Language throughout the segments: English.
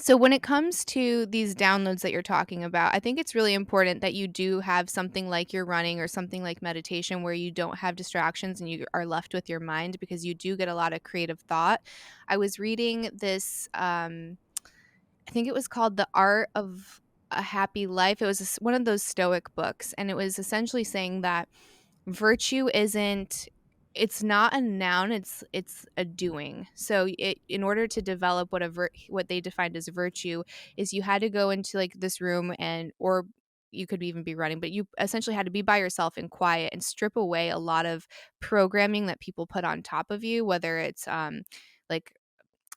So when it comes to these downloads that you're talking about, I think it's really important that you do have something like your running or something like meditation where you don't have distractions and you are left with your mind, because you do get a lot of creative thought. I was reading this, I think it was called The Art of a Happy Life. It was one of those Stoic books, and it was essentially saying that virtue isn't, it's not a noun, it's a doing. So it, in order to develop what they defined as virtue, is you had to go into like this room, and or you could even be running, but you essentially had to be by yourself and quiet and strip away a lot of programming that people put on top of you, whether it's like,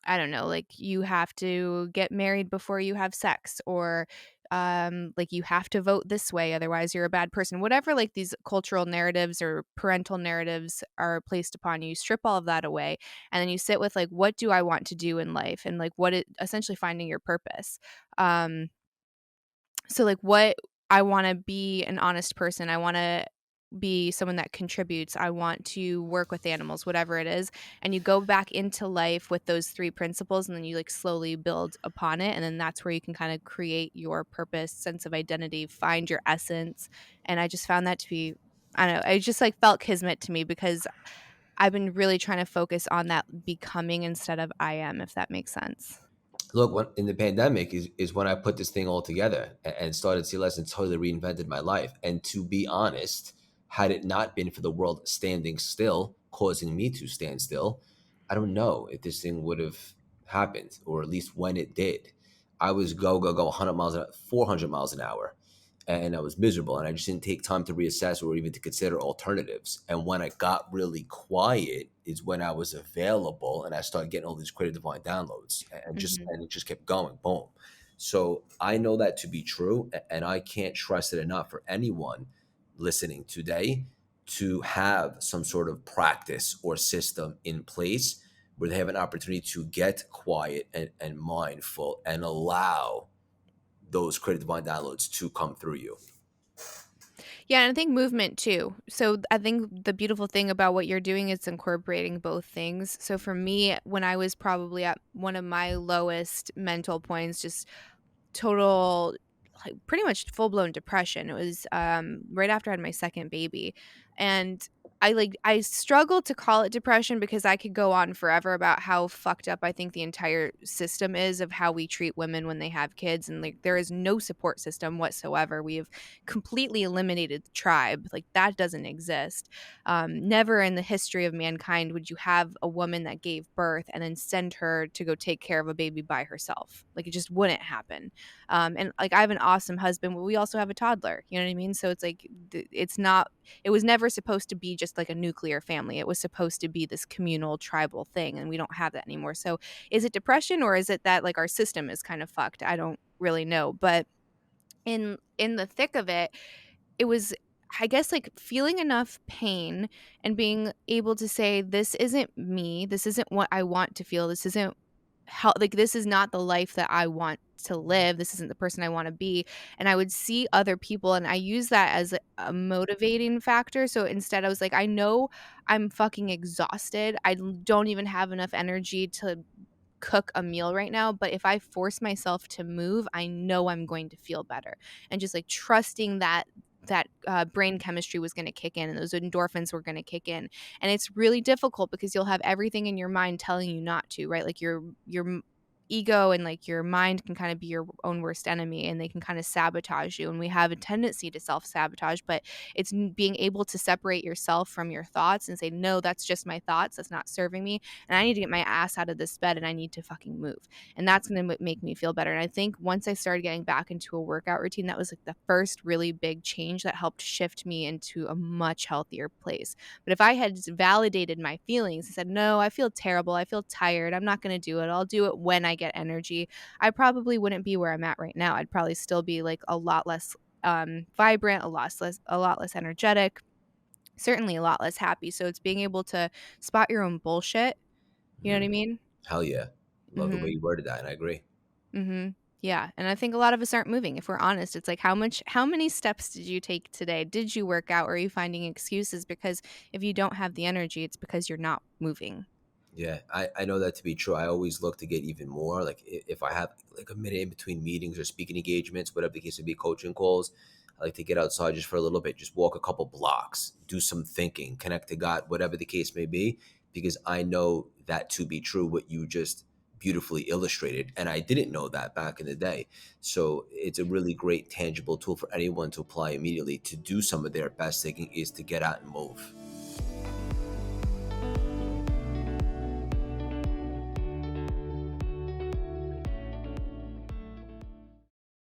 I don't know, like you have to get married before you have sex, or like you have to vote this way, otherwise you're a bad person. Whatever, like these cultural narratives or parental narratives are placed upon you, strip all of that away, and then you sit with like, what do I want to do in life, and like what it essentially finding your purpose. Um, so like what I want to be an honest person. I want to be someone that contributes. I want to work with animals, whatever it is. And you go back into life with those three principles, and then you like slowly build upon it. And then that's where you can kind of create your purpose, sense of identity, find your essence. And I just found that to be, I don't know, I just like felt kismet to me, because I've been really trying to focus on that becoming instead of I am, if that makes sense. Look, when, in the pandemic is when I put this thing all together and started CLS and totally reinvented my life. And to be honest, had it not been for the world standing still, causing me to stand still, I don't know if this thing would have happened, or at least when it did. I was go, go, go 100 miles an hour, 400 miles an hour, and I was miserable. And I just didn't take time to reassess or even to consider alternatives. And when I got really quiet is when I was available, and I started getting all these creative divine downloads, Hmm. and it just kept going, boom. So I know that to be true, and I can't stress it enough for anyone listening today to have some sort of practice or system in place where they have an opportunity to get quiet and mindful and allow those creative divine downloads to come through you. Yeah, and I think movement too. So I think the beautiful thing about what you're doing is incorporating both things. So for me, when I was probably at one of my lowest mental points, just total, like pretty much full blown depression. It was right after I had my second baby, and I struggled to call it depression, because I could go on forever about how fucked up I think the entire system is of how we treat women when they have kids, and like there is no support system whatsoever. We have completely eliminated the tribe. Like that doesn't exist. Never in the history of mankind would you have a woman that gave birth and then send her to go take care of a baby by herself. Like it just wouldn't happen. And like I have an awesome husband, but we also have a toddler. You know what I mean? So it's like it's not. It was never supposed to be just like a nuclear family. It was supposed to be this communal tribal thing, and we don't have that anymore. So is it depression, or is it that like our system is kind of fucked? I don't really know, but in the thick of it, it was, I guess, like feeling enough pain and being able to say, this isn't me. This isn't what I want to feel. This isn't how, like, this is not the life that I want to live. This isn't the person I want to be. And I would see other people, and I use that as a motivating factor. So instead, I was like, I know I'm fucking exhausted. Don't even have enough energy to cook a meal right now, but if I force myself to move, I know I'm going to feel better. And just like trusting that brain chemistry was going to kick in, and those endorphins were going to kick in. And it's really difficult because you'll have everything in your mind telling you not to, right? Like your ego and like your mind can kind of be your own worst enemy, and they can kind of sabotage you, and we have a tendency to self-sabotage. But it's being able to separate yourself from your thoughts and say, no, that's just my thoughts, that's not serving me, and I need to get my ass out of this bed, and I need to fucking move. And that's going to make me feel better. And I think once I started getting back into a workout routine, that was like the first really big change that helped shift me into a much healthier place. But if I had just validated my feelings and said, no, I feel terrible, I feel tired, I'm not going to do it, I'll do it when I get energy, I probably wouldn't be where I'm at right now. I'd probably still be like a lot less vibrant, a lot less energetic, certainly a lot less happy. So it's being able to spot your own bullshit. You know what I Mhm. mean? Hell yeah. Love the way Mhm. you worded that, and I agree. Mhm. Yeah, and I think a lot of us aren't moving. If we're honest, it's like, how many steps did you take today? Did you work out, or are you finding excuses? Because if you don't have the energy, it's because you're not moving. Yeah, I know that to be true. I always look to get even more. Like if I have like a minute in between meetings or speaking engagements, whatever the case may be, coaching calls, I like to get outside just for a little bit, just walk a couple blocks, do some thinking, connect to God, whatever the case may be, because I know that to be true, what you just beautifully illustrated. And I didn't know that back in the day. So it's a really great tangible tool for anyone to apply immediately to do some of their best thinking is to get out and move.